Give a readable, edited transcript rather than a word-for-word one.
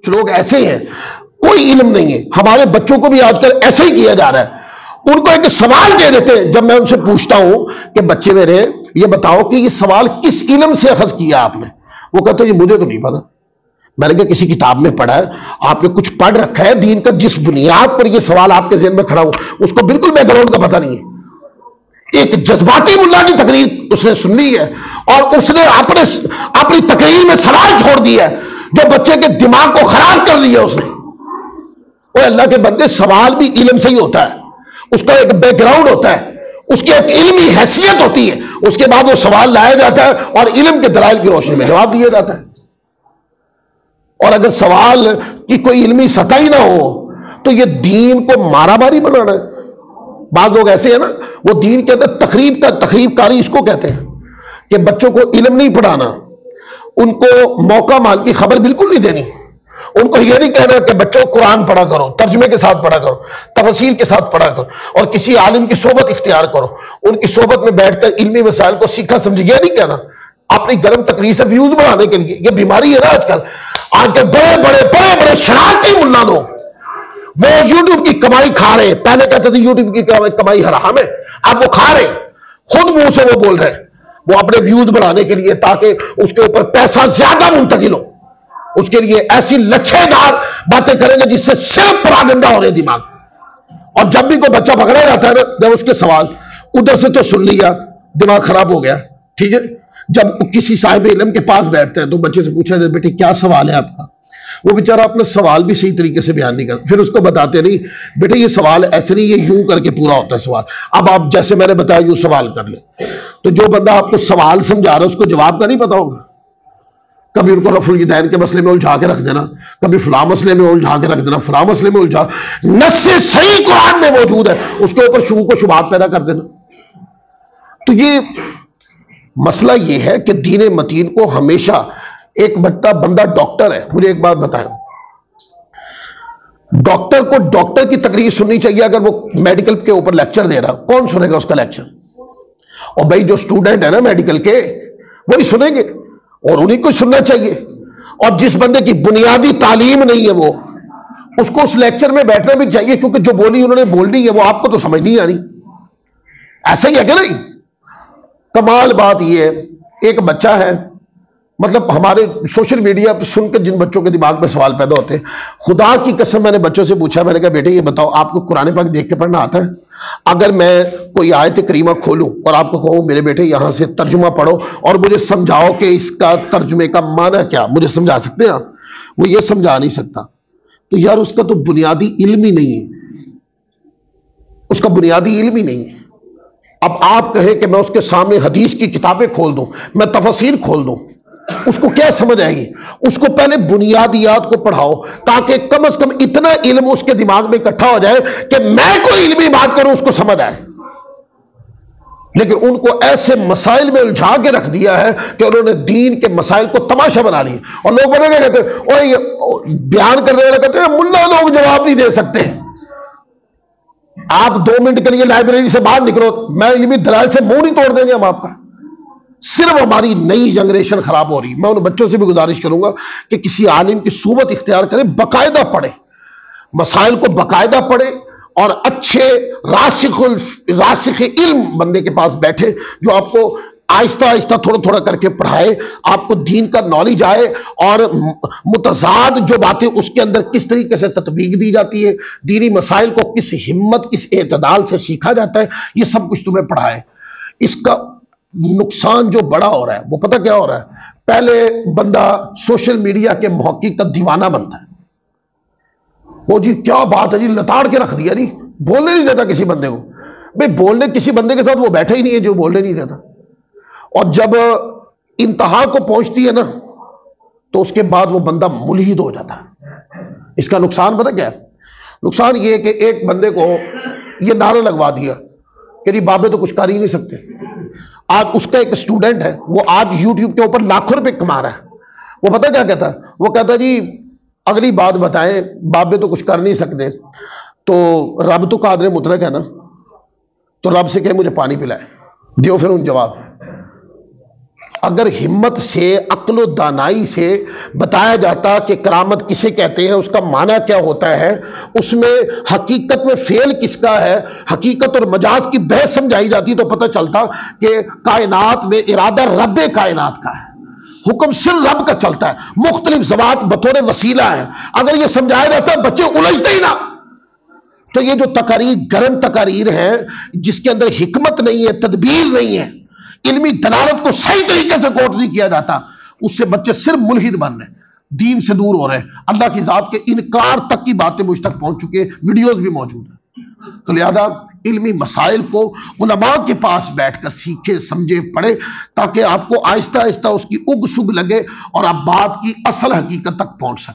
कुछ लोग ऐसे हैं, कोई इल्म नहीं है। हमारे बच्चों को भी आजकल ऐसे ही किया जा रहा है। उनको एक सवाल दे देते हैं, जब मैं उनसे पूछता हूं कि बच्चे मेरे ये बताओ कि ये सवाल किस इल्म से अखज किया आपने, वो कहते हैं मुझे तो नहीं पता। मैंने कहा किसी किताब में पढ़ा है, आपने कुछ पढ़ रखा है दीन का, जिस बुनियाद पर यह सवाल आपके ज़हन में खड़ा हो उसको बिल्कुल बैकग्राउंड का पता नहीं है। एक जज्बाती मुल्ला की तकरीर उसने सुन ली है और उसने अपनी तकरीर में सवाल छोड़ दिया है जो बच्चे के दिमाग को खराब कर दिया उसने। वो अल्लाह के बंदे, सवाल भी इल्म से ही होता है, उसका एक बैकग्राउंड होता है, उसकी एक इल्मी हैसियत होती है, उसके बाद वो सवाल लाया जाता है और इल्म के दलाइल की रोशनी में जवाब दिया जाता है। और अगर सवाल की कोई इल्मी सतह ही ना हो तो ये दीन को मारामारी बनाना है। बाद लोग ऐसे हैं ना, वो दीन के अंदर तकरीबकारी इसको कहते हैं कि बच्चों को इल्म नहीं पढ़ाना, उनको मौका माल की खबर बिल्कुल नहीं देनी, उनको यह नहीं कहना कि बच्चों कुरान पढ़ा करो, तर्जुमे के साथ पढ़ा करो, तफसीर के साथ पढ़ा करो और किसी आलिम की सोबत इख्तियार करो, उनकी सोबत में बैठकर इल्मी मसाइल को सीखा समझे, यह नहीं कहना अपनी गर्म तकरीर से व्यूज बढ़ाने के लिए। यह बीमारी है ना आजकल बड़े बड़े शरारती मुल्ला लोग, वो यूट्यूब की कमाई खा रहे हैं। पहले कहते थे यूट्यूब की कमाई हराम है, अब वो खा रहे, खुद मुंह से वो बोल रहे हैं, वो अपने व्यूज बढ़ाने के लिए, ताकि उसके ऊपर पैसा ज्यादा मुंतकिल हो, उसके लिए ऐसी लच्छेदार बातें करेंगे जिससे सिर्फ प्रोपेगेंडा हो रहे दिमाग। और जब भी कोई बच्चा पकड़ा जाता है ना, जब उसके सवाल उधर से तो सुन लिया, दिमाग खराब हो गया, ठीक है। जब किसी साहिब इल्म के पास बैठते हैं तो बच्चे से पूछा जाता बेटे क्या सवाल है आपका, वो बेचारा अपना सवाल भी सही तरीके से बयान नहीं करता, फिर उसको बताते नहीं बेटे ये सवाल ऐसे नहीं, ये यूं करके पूरा होता है सवाल, अब आप जैसे मैंने बताया यूं सवाल कर ले। तो जो बंदा आपको सवाल समझा रहा है उसको जवाब का नहीं पता होगा। कभी उनको रफुल यदैन के मसले में उलझा के रख देना, कभी फलां मसले में उलझा के रख देना, फलां मसले में उलझा, नस्से सही कुरान में मौजूद है उसके ऊपर शुबू को शुबात पैदा कर देना। तो ये मसला ये है कि दीन मतीन को हमेशा, एक बंदा डॉक्टर है, मुझे एक बात बताएं, डॉक्टर को डॉक्टर की तकरीर सुननी चाहिए। अगर वो मेडिकल के ऊपर लेक्चर दे रहा, कौन सुनेगा उसका लेक्चर? और भाई जो स्टूडेंट है ना मेडिकल के, वही सुनेंगे और उन्हीं को सुनना चाहिए। और जिस बंदे की बुनियादी तालीम नहीं है वो, उसको उस लेक्चर में बैठना भी चाहिए, क्योंकि जो बोली उन्होंने बोलनी है वो आपको तो समझ नहीं आ रही। ऐसा ही है कि नहीं? कमाल बात यह है, एक बच्चा है, मतलब हमारे सोशल मीडिया पर सुनकर जिन बच्चों के दिमाग में सवाल पैदा होते हैं, खुदा की कसम मैंने बच्चों से पूछा, मैंने कहा बेटे ये बताओ आपको कुरान पाक देख के पढ़ना आता है? अगर मैं कोई आयत करीमा खोलूं और आपको कहूं मेरे बेटे यहां से तर्जुमा पढ़ो और मुझे समझाओ कि इसका तर्जुमे का माना क्या, मुझे समझा सकते हैं आप? वो ये समझा नहीं सकता। तो यार उसका तो बुनियादी इल्म ही नहीं है, उसका बुनियादी इल्म ही नहीं है। अब आप कहें कि मैं उसके सामने हदीस की किताबें खोल दूं, मैं तफसीर खोल दूं, उसको क्या समझ आएगी? उसको पहले बुनियादियात को पढ़ाओ ताकि कम से कम इतना इल्म उसके दिमाग में इकट्ठा हो जाए कि मैं कोई इल्मी बात करूं उसको समझ आए। लेकिन उनको ऐसे मसाइल में उलझा के रख दिया है कि उन्होंने दीन के मसाइल को तमाशा बना लिया। और लोग बने कहते हैं, और ये बयान करने वाले कहते हैं मुल्ला लोग जवाब नहीं दे सकते। आप 2 मिनट के लिए लाइब्रेरी से बाहर निकलो, मैं इल्मी दलाइल से मुंह नहीं तोड़ देंगे हम आपका। सिर्फ हमारी नई जनरेशन खराब हो रही। मैं उन बच्चों से भी गुजारिश करूंगा कि किसी आलिम की सोबत इख्तियार करें, बाकायदा पढ़े, मसाइल को बाकायदा पढ़े और अच्छे रासिख इल्म बंदे के पास बैठे जो आपको आहिस्ता आहिस्ता थोड़ा थोड़ा करके पढ़ाए, आपको दीन का नॉलेज आए और मुतजाद जो बातें उसके अंदर किस तरीके से तत्बीक दी जाती है, दीनी मसाइल को किस हिम्मत किस एतदाल से सीखा जाता है, ये सब कुछ तुम्हें पढ़ाए। इसका नुकसान जो बड़ा हो रहा है वो पता क्या हो रहा है? पहले बंदा सोशल मीडिया के मौकी का दीवाना बनता है, वो जी क्या बात है जी, लताड़ के रख दिया जी, बोलने नहीं देता किसी बंदे को। भाई बोलने किसी बंदे के साथ वो बैठा ही नहीं है जो बोलने नहीं देता। और जब इंतहा को पहुंचती है ना तो उसके बाद वो बंदा मुल्हिद हो जाता है। इसका नुकसान पता क्या है? नुकसान ये है कि एक बंदे को ये नारा लगवा दिया कि जी बाबे तो कुछ कर ही नहीं सकते। आज उसका एक स्टूडेंट है, वो आज यूट्यूब के ऊपर लाखों रुपए कमा रहा है। वो पता क्या कहता है? वो कहता है जी अगली बात बताएं, बाबे तो कुछ कर नहीं सकते, तो रब तो कादर मुतलक है ना, तो रब से कहे मुझे पानी पिलाए, दियो फिर उन जवाब। अगर हिम्मत से, अक्ल दानाई से बताया जाता कि करामत किसे कहते हैं, उसका माना क्या होता है, उसमें हकीकत में फेल किसका है, हकीकत और मजाज की बहस समझाई जाती तो पता चलता कि कायनात में इरादा रब्बे कायनात का है, हुक्म सिर्फ रब का चलता है, मुख्तलिफ ज़वात बतौर वसीला है। अगर यह समझाया जाता है बच्चे उलझते ही ना। तो ये जो तकारीर, गर्म तकारीर है जिसके अंदर हिकमत नहीं है, तदबीर नहीं है, इल्मी दलालत को सही तरीके से कोट नहीं किया जाता, उससे बच्चे सिर्फ मुल्हिद बन रहे हैं, दीन से दूर हो रहे हैं, अल्लाह की जात के इनकार तक की बातें मुझ तक पहुंच चुकी है, वीडियोस भी मौजूद है। तो लिहाजा इल्मी मसाइल को उलमा के पास बैठकर सीखे, समझे, पढ़े, ताकि आपको आहिस्ता आहिस्ता उसकी उग सुग लगे और आप बात की असल हकीकत तक पहुंच सके।